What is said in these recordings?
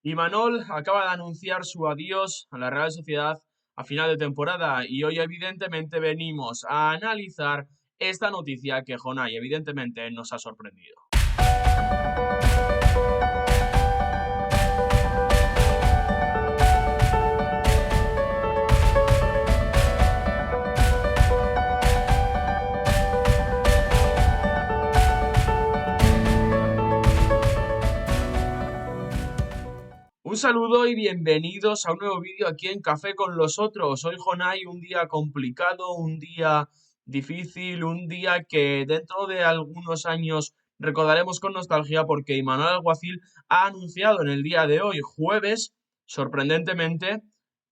Imanol acaba de anunciar su adiós a la Real Sociedad a final de temporada y hoy evidentemente venimos a analizar esta noticia que Jonay evidentemente nos ha sorprendido. Un saludo y bienvenidos a un nuevo vídeo aquí en Café con los Otros. Hoy Jonay, un día complicado, un día difícil, un día que dentro de algunos años recordaremos con nostalgia porque Imanol Alguacil ha anunciado en el día de hoy, jueves, sorprendentemente,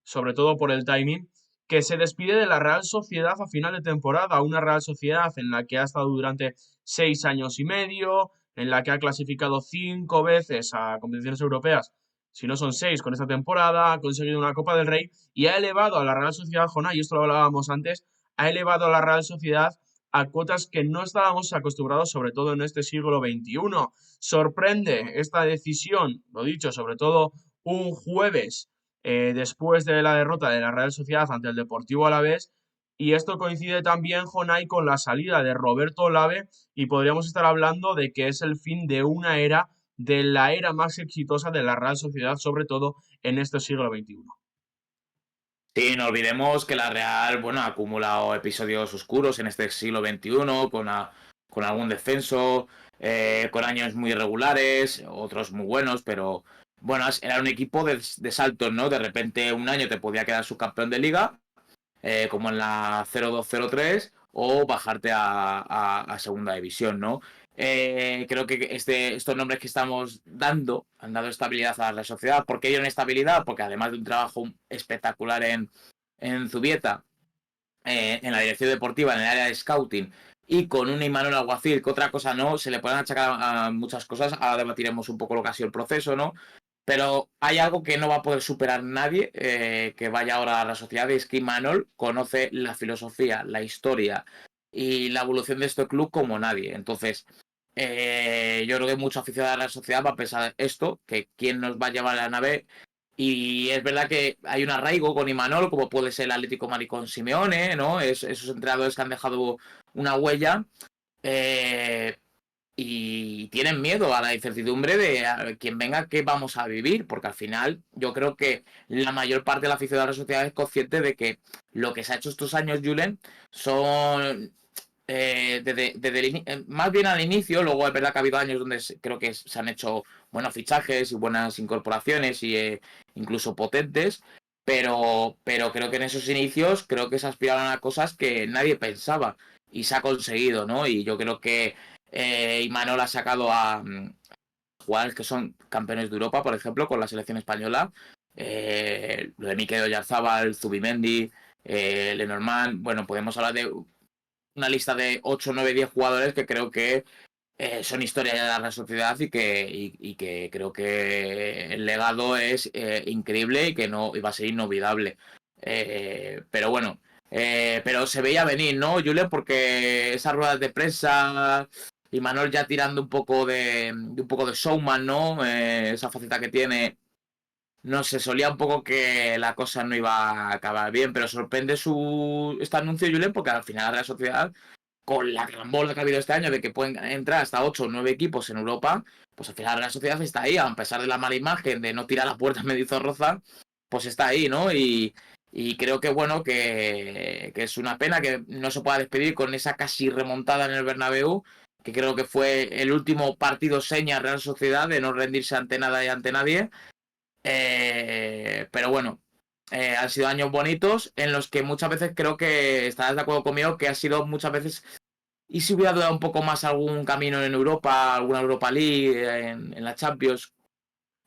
sobre todo por el timing, que se despide de la Real Sociedad a final de temporada, una Real Sociedad en la que ha estado durante 6 años y medio, en la que ha clasificado 5 veces a competiciones europeas, si no son 6 con esta temporada, ha conseguido una Copa del Rey y ha elevado a la Real Sociedad, Jona, y esto lo hablábamos antes, ha elevado a la Real Sociedad a cuotas que no estábamos acostumbrados, sobre todo en este siglo XXI. Sorprende esta decisión, lo dicho, sobre todo un jueves después de la derrota de la Real Sociedad ante el Deportivo Alavés, y esto coincide también, Jonay, con la salida de Roberto Olave y podríamos estar hablando de que es el fin de una era, de la era más exitosa de la Real Sociedad, sobre todo en este siglo XXI. Sí, no olvidemos que la Real, bueno, ha acumulado episodios oscuros en este siglo XXI, con algún descenso, con años muy irregulares, otros muy buenos, pero bueno, era un equipo de saltos, ¿no? De repente un año te podía quedar subcampeón de liga, como en la 02-03, o bajarte a segunda división, ¿no? Creo que estos nombres que estamos dando han dado estabilidad a la sociedad. ¿Por qué dieron estabilidad? Porque además de un trabajo espectacular en Zubieta, en la dirección deportiva, en el área de scouting, y con un Imanol Alguacil, que otra cosa no, se le pueden achacar a muchas cosas. Ahora debatiremos un poco lo que ha sido el proceso, ¿no? Pero hay algo que no va a poder superar nadie que vaya ahora a la sociedad, es que Imanol conoce la filosofía, la historia y la evolución de este club como nadie. Entonces, yo creo que mucho aficionado a la sociedad va a pensar esto, que quién nos va a llevar a la nave. Y es verdad que hay un arraigo con Imanol, como puede ser el Atlético Maricón Simeone, ¿no? Esos entrenadores que han dejado una huella. Eh, y tienen miedo a la incertidumbre de quien venga, qué vamos a vivir, porque al final yo creo que la mayor parte de la afición de la sociedad es consciente de que lo que se ha hecho estos años, Julen, son más bien al inicio. Luego es verdad que ha habido años donde creo que se han hecho buenos fichajes y buenas incorporaciones y incluso potentes, pero creo que en esos inicios creo que se aspiraron a cosas que nadie pensaba y se ha conseguido, ¿no? Y yo creo que Imanol ha sacado a jugadores que son campeones de Europa, por ejemplo, con la selección española. Lo de Mikel Oyarzabal, Zubimendi, Lenormand. Bueno, podemos hablar de una lista de 8, 9, 10 jugadores que creo que son historia de la sociedad y que creo que el legado es increíble y que no va a ser inolvidable. Pero bueno, pero se veía venir, ¿no, Julen? Porque esas ruedas de prensa y Manuel ya tirando un poco de showman, ¿no? Esa faceta que tiene. No sé, solía un poco que la cosa no iba a acabar bien, pero sorprende este anuncio, Julen, porque al final la Real Sociedad, con la gran bola que ha habido este año de que pueden entrar hasta 8 o 9 equipos en Europa, pues al final la sociedad está ahí, a pesar de la mala imagen, de no tirar las puertas Mendizorroza, pues está ahí, ¿no? Y creo que bueno, que es una pena que no se pueda despedir con esa casi remontada en el Bernabéu, que creo que fue el último partido seña Real Sociedad de no rendirse ante nada y ante nadie. Pero bueno, han sido años bonitos en los que muchas veces creo que estarás de acuerdo conmigo que ha sido muchas veces. ¿Y si hubiera dado un poco más algún camino en Europa, alguna Europa League, en la Champions,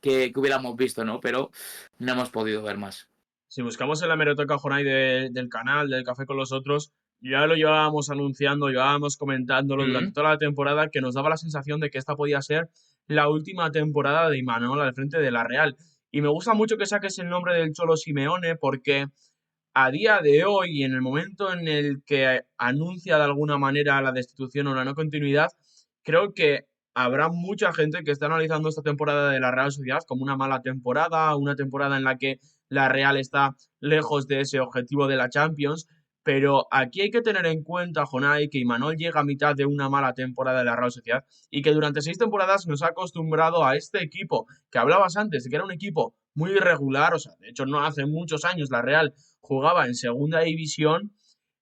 que hubiéramos visto, ¿no? Pero no hemos podido ver más. Si buscamos en la hemeroteca Jonay del canal, del Café con los Otros, ya lo llevábamos anunciando, llevábamos comentándolo durante Mm. toda la temporada, que nos daba la sensación de que esta podía ser la última temporada de Imanol al frente de la Real. Y me gusta mucho que saques el nombre del Cholo Simeone porque a día de hoy, en el momento en el que anuncia de alguna manera la destitución o la no continuidad, creo que habrá mucha gente que está analizando esta temporada de la Real Sociedad como una mala temporada, una temporada en la que la Real está lejos de ese objetivo de la Champions, pero aquí hay que tener en cuenta, Jonay, que Imanol llega a mitad de una mala temporada de la Real Sociedad y que durante 6 temporadas nos ha acostumbrado a este equipo que hablabas antes, de que era un equipo muy irregular, o sea, de hecho no hace muchos años la Real jugaba en segunda división,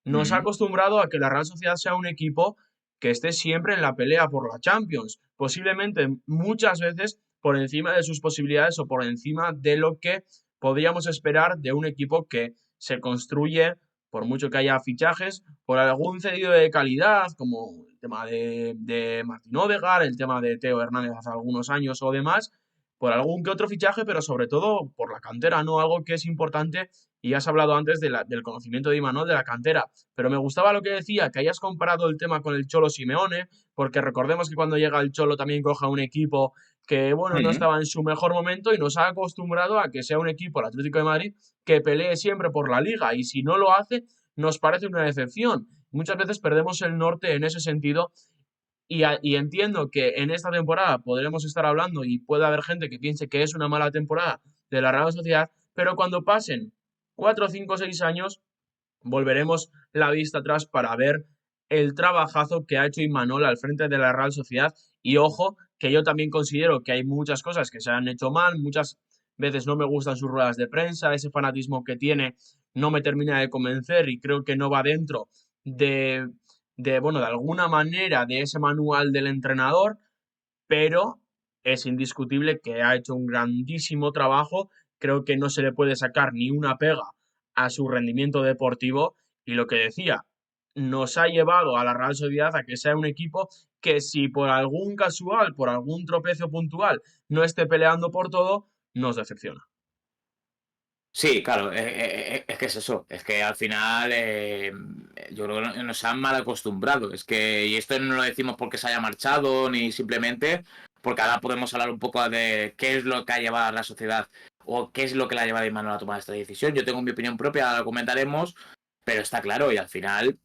nos ha Mm. acostumbrado a que la Real Sociedad sea un equipo que esté siempre en la pelea por la Champions, posiblemente muchas veces por encima de sus posibilidades o por encima de lo que podríamos esperar de un equipo que se construye, por mucho que haya fichajes, por algún cedido de calidad, como el tema de Martín Odegaard, el tema de Teo Hernández hace algunos años o demás, por algún que otro fichaje, pero sobre todo por la cantera, ¿no? Algo que es importante, y has hablado antes del conocimiento de Imanol de la cantera, pero me gustaba lo que decía, que hayas comparado el tema con el Cholo Simeone, porque recordemos que cuando llega el Cholo también coja un equipo que, bueno, no Mm. estaba en su mejor momento y nos ha acostumbrado a que sea un equipo, el Atlético de Madrid, que pelee siempre por la liga y si no lo hace, nos parece una decepción. Muchas veces perdemos el norte en ese sentido y entiendo que en esta temporada podremos estar hablando y puede haber gente que piense que es una mala temporada de la Real Sociedad, pero cuando pasen 4, 5, 6 años, volveremos la vista atrás para ver el trabajazo que ha hecho Imanol al frente de la Real Sociedad. Y ojo, que yo también considero que hay muchas cosas que se han hecho mal, muchas veces no me gustan sus ruedas de prensa, ese fanatismo que tiene no me termina de convencer y creo que no va dentro de, bueno, de alguna manera de ese manual del entrenador, pero es indiscutible que ha hecho un grandísimo trabajo. Creo que no se le puede sacar ni una pega a su rendimiento deportivo y lo que decía, nos ha llevado a la Real Sociedad a que sea un equipo que si por algún casual, por algún tropezo puntual no esté peleando por todo, nos decepciona. Sí, claro, es que es eso, es que al final yo creo que nos han mal acostumbrado, es que, y esto no lo decimos porque se haya marchado, ni simplemente porque ahora podemos hablar un poco de qué es lo que ha llevado a la sociedad o qué es lo que le ha llevado a Imanol a tomar esta decisión. Yo tengo mi opinión propia, la comentaremos, pero está claro, y al final,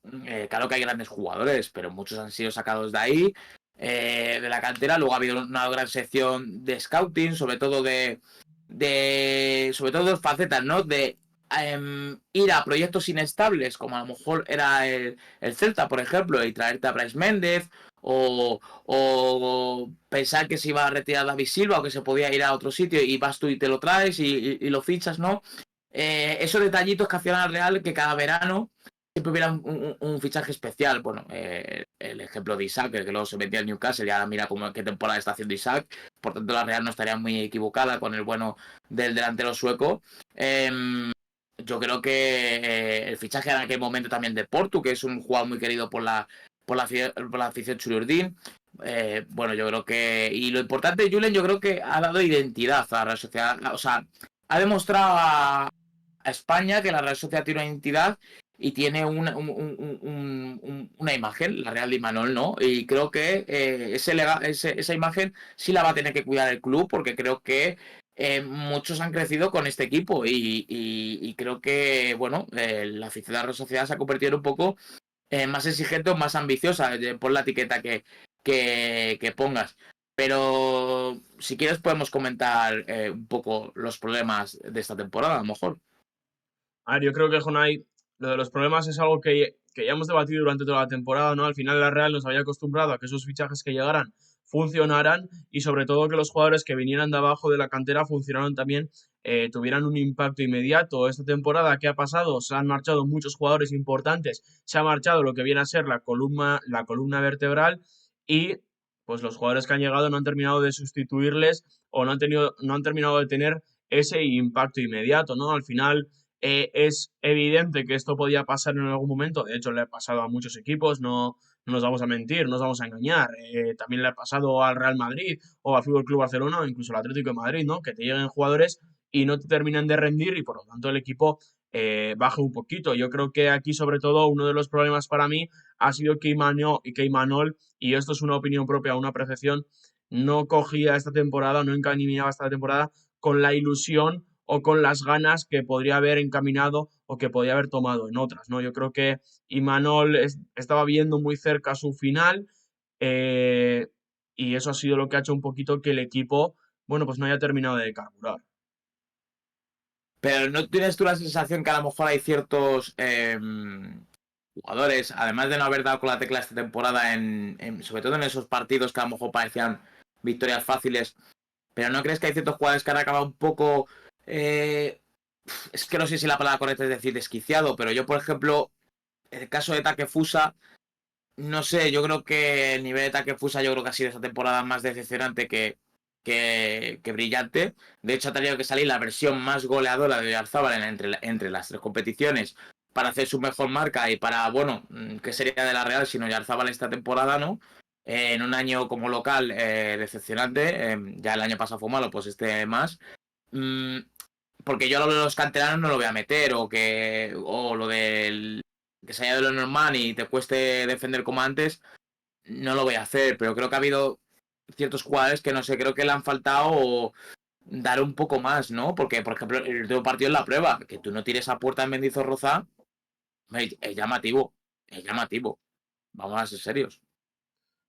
claro que hay grandes jugadores, pero muchos han sido sacados de ahí, de la cantera, luego ha habido una gran sección de scouting, sobre todo dos facetas, ¿no? De ir a proyectos inestables, como a lo mejor era el Celta, por ejemplo, y traerte a Brais Méndez, o pensar que se iba a retirar David Silva o que se podía ir a otro sitio y vas tú y te lo traes y lo fichas, ¿no? Esos detallitos que hacían al Real que cada verano siempre hubiera un fichaje especial. Bueno, el ejemplo de Isaac, que luego se metía al Newcastle y ahora mira qué temporada está haciendo Isaac. Por tanto, la Real no estaría muy equivocada con el bueno del delantero sueco. Yo creo que el fichaje en aquel momento también de Portu, que es un jugador muy querido por la afición chururdín. Bueno, yo creo que. Y lo importante de Julen, yo creo que ha dado identidad a la Real Sociedad. O sea, ha demostrado a España que la Real Sociedad tiene una identidad y tiene una imagen, la Real de Imanol, ¿no? Y creo que esa imagen sí la va a tener que cuidar el club porque creo que muchos han crecido con este equipo y creo que, bueno, la afición de la Real Sociedad se ha convertido un poco más exigente o más ambiciosa por la etiqueta que pongas. Pero si quieres podemos comentar un poco los problemas de esta temporada, a lo mejor. A ver, yo creo que Jonay, lo de los problemas es algo que ya hemos debatido durante toda la temporada, ¿no? Al final la Real nos había acostumbrado a que esos fichajes que llegaran funcionaran y sobre todo que los jugadores que vinieran de abajo de la cantera funcionaran también, tuvieran un impacto inmediato. Esta temporada, ¿qué ha pasado? Se han marchado muchos jugadores importantes, se ha marchado lo que viene a ser la columna vertebral y pues los jugadores que han llegado no han terminado de sustituirles o no han terminado de tener ese impacto inmediato, ¿no? Al final es evidente que esto podía pasar en algún momento, de hecho le ha pasado a muchos equipos, no nos vamos a mentir, no nos vamos a engañar, también le ha pasado al Real Madrid o al Fútbol Club Barcelona o incluso al Atlético de Madrid, ¿no? Que te lleguen jugadores y no te terminan de rendir y por lo tanto el equipo baja un poquito. Yo creo que aquí sobre todo uno de los problemas para mí ha sido que Imanol, y esto es una opinión propia, una percepción, no cogía esta temporada, no encaminaba esta temporada con la ilusión o con las ganas que podría haber encaminado o que podría haber tomado en otras, ¿no? Yo creo que Imanol estaba viendo muy cerca su final eh, y eso ha sido lo que ha hecho un poquito que el equipo, bueno, pues no haya terminado de carburar. Pero ¿no tienes tú la sensación que a lo mejor hay ciertos jugadores, además de no haber dado con la tecla esta temporada, sobre todo en esos partidos que a lo mejor parecían victorias fáciles, pero ¿no crees que hay ciertos jugadores que han acabado un poco... es que no sé si la palabra correcta es decir desquiciado, pero yo, por ejemplo, en el caso de Takefusa, no sé, yo creo que el nivel de Takefusa yo creo que ha sido esta temporada más decepcionante que brillante. De hecho, ha tenido que salir la versión más goleadora de Oyarzábal entre las tres competiciones para hacer su mejor marca y para, bueno, que sería de la Real sin Oyarzábal esta temporada, ¿no? En un año como local decepcionante, ya el año pasado fue malo, pues este más. Mm, Porque yo lo de los canteranos no lo voy a meter, o lo del que se haya de lo normal y te cueste defender como antes, no lo voy a hacer, pero creo que ha habido ciertos jugadores que no sé, creo que le han faltado dar un poco más, ¿no? Porque, por ejemplo, el último partido en la prueba, que tú no tires a puerta en Mendizorroza, es llamativo, es llamativo. Vamos a ser serios.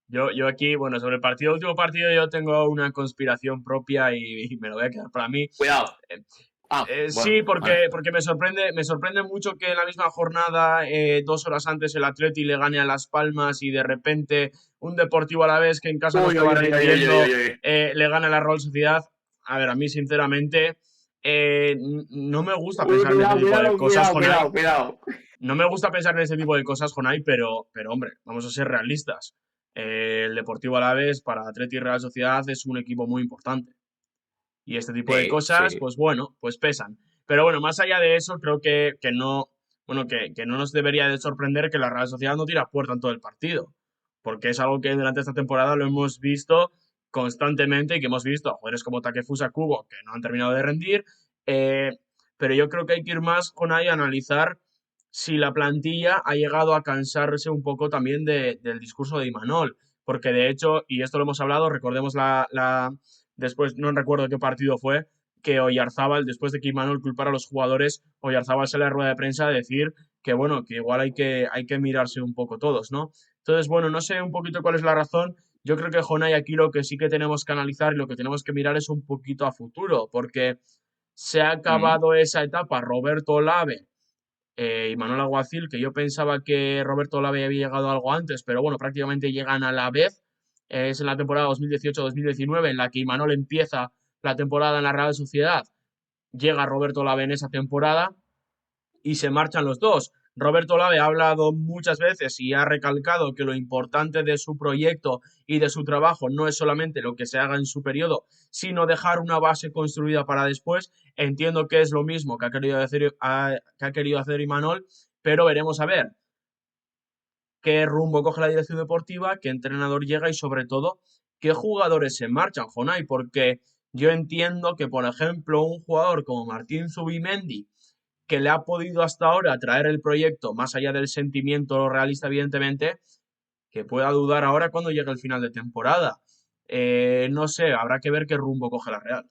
Yo aquí, bueno, sobre el partido, último partido, yo tengo una conspiración propia y me lo voy a quedar para mí. Cuidado. Eh, Bueno, sí, vale. porque me sorprende mucho que en la misma jornada, 2 horas antes, el Atleti le gane a Las Palmas y de repente un Deportivo a la vez que en casa no Uy, uy, estaba uy, uy, uy, uy, rindiendo, uy. le gana a la Real Sociedad. A ver, a mí sinceramente no me gusta Uy, pensar en ese cuidado, tipo de cuidado, cosas, cuidado, Jonay. cuidado, cuidado. No me gusta pensar en ese tipo de cosas, Jonay, pero hombre, vamos a ser realistas. El Deportivo Alavés para Atleti y Real Sociedad es un equipo muy importante. Y este tipo de Sí, cosas, sí. pues bueno, pues pesan. Pero bueno, más allá de eso, creo que no, bueno, que no nos debería de sorprender que la Real Sociedad no tira puerta en todo el partido. Porque es algo que durante esta temporada lo hemos visto constantemente y que hemos visto a jugadores como Takefusa Kubo que no han terminado de rendir. eh, pero yo creo que hay que ir más con ahí a analizar si la plantilla ha llegado a cansarse un poco también del discurso de Imanol. Porque de hecho, y esto lo hemos hablado, recordemos después, no recuerdo qué partido fue, que Oyarzábal, después de que Imanol culpara a los jugadores, Oyarzábal sale a la rueda de prensa a decir que bueno, que igual hay que mirarse un poco todos, ¿no? Entonces, bueno, no sé un poquito cuál es la razón. Yo creo que Jonay aquí lo que sí que tenemos que analizar y lo que tenemos que mirar es un poquito a futuro, porque se ha Mm. acabado esa etapa. Roberto Olave y Manuel Alguacil, que yo pensaba que Roberto Olave había llegado algo antes, pero bueno, prácticamente llegan a la vez. Es en la temporada 2018-2019 en la que Imanol empieza la temporada en la Real Sociedad. Llega Roberto Olave en esa temporada y se marchan los dos. Roberto Lave ha hablado muchas veces y ha recalcado que lo importante de su proyecto y de su trabajo no es solamente lo que se haga en su periodo, sino dejar una base construida para después. Entiendo que es lo mismo que ha querido hacer Imanol, pero veremos a ver qué rumbo coge la dirección deportiva, qué entrenador llega y sobre todo qué jugadores se marchan, Jonay, porque yo entiendo que, por ejemplo, un jugador como Martín Zubimendi, que le ha podido hasta ahora traer el proyecto, más allá del sentimiento realista, evidentemente, que pueda dudar ahora cuando llegue el final de temporada. No sé, habrá que ver qué rumbo coge la Real.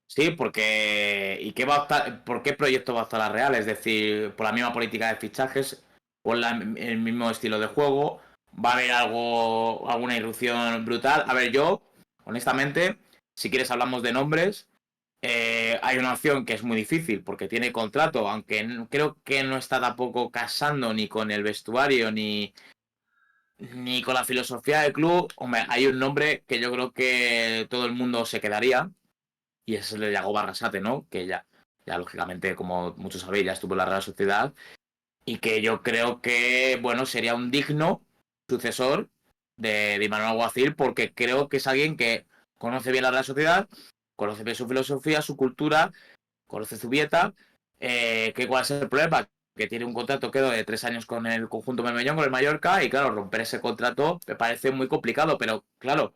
Sí, porque ¿y qué va a optar, por qué proyecto va a optar la Real? Es decir, por la misma política de fichajes o el mismo estilo de juego, va a haber alguna irrupción brutal. A ver, yo, honestamente, si quieres hablamos de nombres. Hay una opción que es muy difícil porque tiene contrato, aunque creo que no está tampoco casando ni con el vestuario ni con la filosofía del club. Hombre, hay un nombre que yo creo que todo el mundo se quedaría y es el de Yago Barrasate, ¿no? Que ya lógicamente, como muchos sabéis, ya estuvo en la Real Sociedad y que yo creo que, bueno, sería un digno sucesor de Imanol Alguacil porque creo que es alguien que conoce bien la Real Sociedad, conoce bien su filosofía, su cultura, conoce Zubieta. ¿Cuál es el problema? Que tiene un contrato quedo de 3 años con el conjunto Marbellón, con el Mallorca, y claro, romper ese contrato me parece muy complicado, pero claro,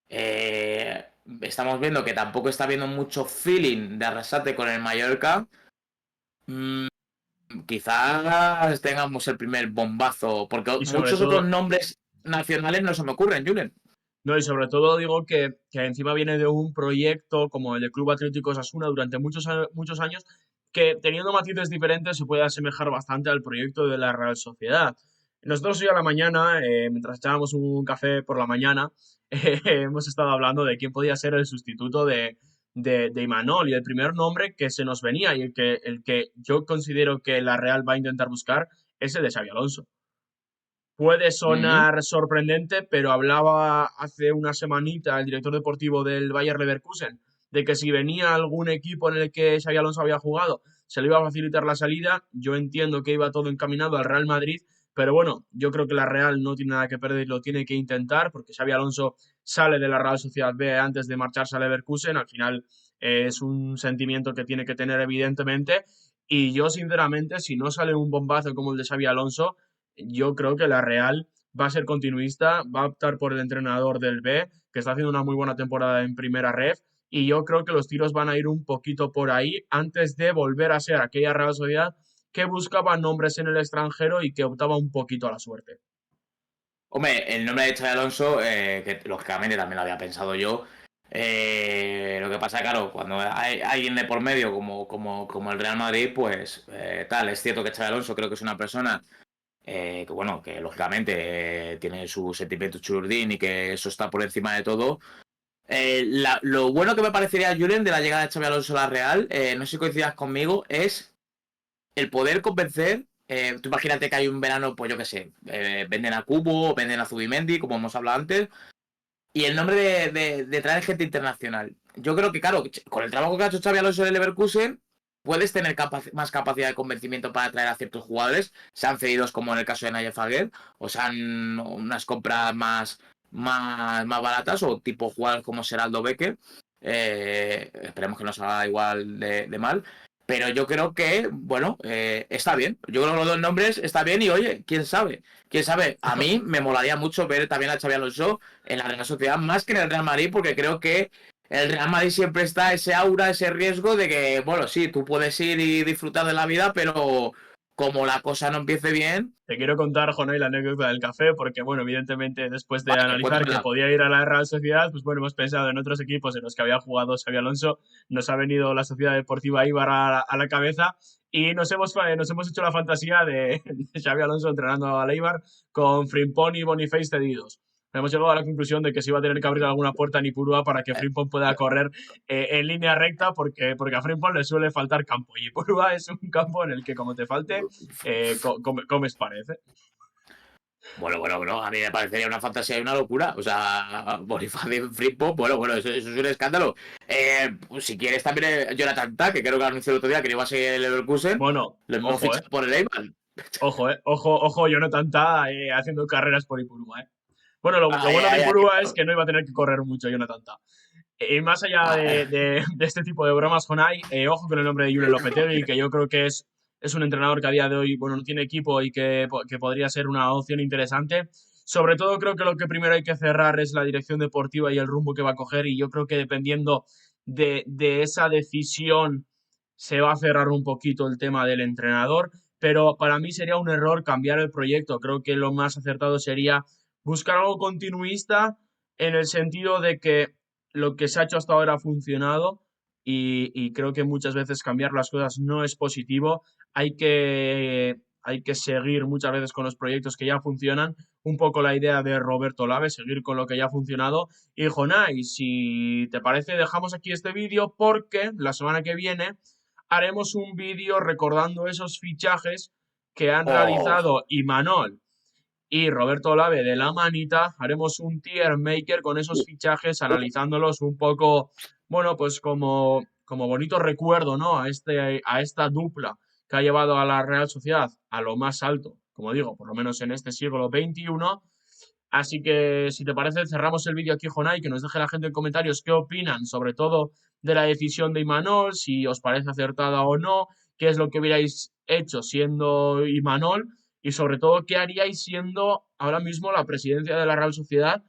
estamos viendo que tampoco está habiendo mucho feeling de Arrasate con el Mallorca. Mm, Quizás tengamos el primer bombazo, porque Y sobre muchos otros todo, nombres nacionales no se me ocurren, Julen. no, y sobre todo digo que encima viene de un proyecto como el de Club Atlético Osasuna durante muchos años, que teniendo matices diferentes se puede asemejar bastante al proyecto de la Real Sociedad. Nosotros hoy a la mañana, mientras echábamos un café por la mañana, hemos estado hablando de quién podía ser el sustituto de Imanol y el primer nombre que se nos venía y el que yo considero que la Real va a intentar buscar es el de Xabi Alonso. Puede Ujú. sonar sorprendente, pero hablaba hace una semanita el director deportivo del Bayer Leverkusen de que si venía algún equipo en el que Xabi Alonso había jugado, se le iba a facilitar la salida. Yo entiendo que iba todo encaminado al Real Madrid, pero bueno, yo creo que la Real no tiene nada que perder y lo tiene que intentar, porque Xabi Alonso sale de la Real Sociedad B antes de marcharse a Leverkusen. Al final es un sentimiento que tiene que tener evidentemente. Y yo, sinceramente, si no sale un bombazo como el de Xabi Alonso, yo creo que la Real va a ser continuista, va a optar por el entrenador del B, que está haciendo una muy buena temporada en primera ref, y yo creo que los tiros van a ir un poquito por ahí antes de volver a ser aquella Real Sociedad que buscaba nombres en el extranjero y que optaba un poquito a la suerte. Hombre, el nombre de Xabi Alonso, que lógicamente también lo había pensado yo. Lo que pasa, claro, cuando hay alguien de por medio como el Real Madrid, pues tal, es cierto que Xabi Alonso creo que es una persona que bueno, que lógicamente tiene su sentimiento chururdín y que eso está por encima de todo. Lo bueno que me parecería, Julen, de la llegada de Xabi Alonso a la Real, no sé si coincidas conmigo, es el poder convencer. Tú imagínate que hay un verano, pues yo qué sé, venden a Cubo, venden a Zubimendi, como hemos hablado antes, y el nombre de traer gente internacional. Yo creo que, claro, con el trabajo que ha hecho Xabi Alonso en el Leverkusen, puedes tener más capacidad de convencimiento para atraer a ciertos jugadores, sean cedidos como en el caso de Nayef Aguer, o sean unas compras más baratas, o tipo jugadores como Seraldo Becker. Esperemos que no salga igual de mal. Pero yo creo que, bueno, está bien. Yo creo que los dos nombres está bien y, oye, quién sabe. Quién sabe. A mí me molaría mucho ver también a Xabi Alonso en la Real Sociedad más que en el Real Madrid, porque creo que el Real Madrid siempre está ese aura, ese riesgo de que, bueno, sí, tú puedes ir y disfrutar de la vida, pero como la cosa no empiece bien, Te quiero contar, Jonay, la anécdota del café, porque, bueno, evidentemente, después de vale, analizar que cuéntamela. podía ir a la Real Sociedad, pues bueno, hemos pensado en otros equipos en los que había jugado Xabi Alonso, nos ha venido la Sociedad Deportiva Eibar a la cabeza y nos hemos hecho la fantasía de Xabi Alonso entrenando al Eibar con Frimpong y Boniface cedidos. Hemos llegado a la conclusión de que se iba a tener que abrir alguna puerta en Ipurúa para que Frimpong pueda correr en línea recta, porque a Frimpong le suele faltar campo. Y Ipurúa es un campo en el que, como te falte, comes parece. Bueno, a mí me parecería una fantasía y una locura. O sea, Bonifacio Fripo, bueno, eso es un escándalo. Pues si quieres también Jonathan Tah, que creo que anunció el otro día que no iba a ser el Leverkusen, Bueno, lo mismo ojo, fichado por el Eibar. ojo, Jonathan Tah haciendo carreras por Ipurúa. Bueno, lo Ay, bueno de ay, ay, Ipurúa es que no iba a tener que correr mucho Jonathan Tah. Y más allá ay. de este tipo de bromas, Jonay, ojo con el nombre de Julen Lopetegui, que yo creo que es un entrenador que a día de hoy, bueno, no tiene equipo y que podría ser una opción interesante. Sobre todo creo que lo que primero hay que cerrar es la dirección deportiva y el rumbo que va a coger, y yo creo que dependiendo de esa decisión se va a cerrar un poquito el tema del entrenador, pero para mí sería un error cambiar el proyecto. Creo que lo más acertado sería buscar algo continuista en el sentido de que lo que se ha hecho hasta ahora ha funcionado y creo que muchas veces cambiar las cosas no es positivo. Hay que seguir muchas veces con los proyectos que ya funcionan. Un poco la idea de Roberto Lave, seguir con lo que ya ha funcionado. Y Jonay, si te parece, dejamos aquí este vídeo porque la semana que viene haremos un vídeo recordando esos fichajes que han Oh, realizado Imanol y Roberto Olave de la manita. Haremos un tier maker con esos fichajes, analizándolos un poco, bueno, pues como bonito recuerdo, ¿no? A esta dupla que ha llevado a la Real Sociedad a lo más alto, como digo, por lo menos en este siglo XXI. Así que, si te parece, cerramos el vídeo aquí, Jonay, que nos deje la gente en comentarios qué opinan, sobre todo de la decisión de Imanol, si os parece acertada o no, qué es lo que hubierais hecho siendo Imanol y sobre todo qué haríais siendo ahora mismo la presidencia de la Real Sociedad.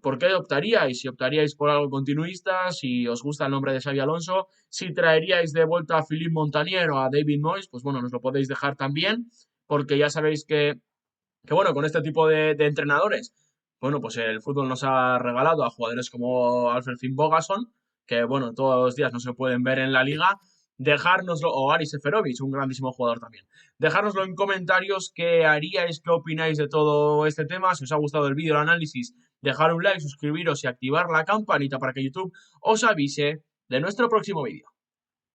¿Por qué optaríais? Si optaríais por algo continuista, si os gusta el nombre de Xabi Alonso, si traeríais de vuelta a Philippe Montanier o a David Moyes, pues bueno, nos lo podéis dejar también, porque ya sabéis que bueno, con este tipo de entrenadores, bueno, pues el fútbol nos ha regalado a jugadores como Alfred Finn Bogason, que bueno, todos los días no se pueden ver en la liga, dejárnoslo, o Aris Seferovic, un grandísimo jugador también. Dejárnoslo en comentarios qué haríais, qué opináis de todo este tema. Si os ha gustado el vídeo, el análisis, dejar un like, suscribiros y activar la campanita para que YouTube os avise de nuestro próximo vídeo.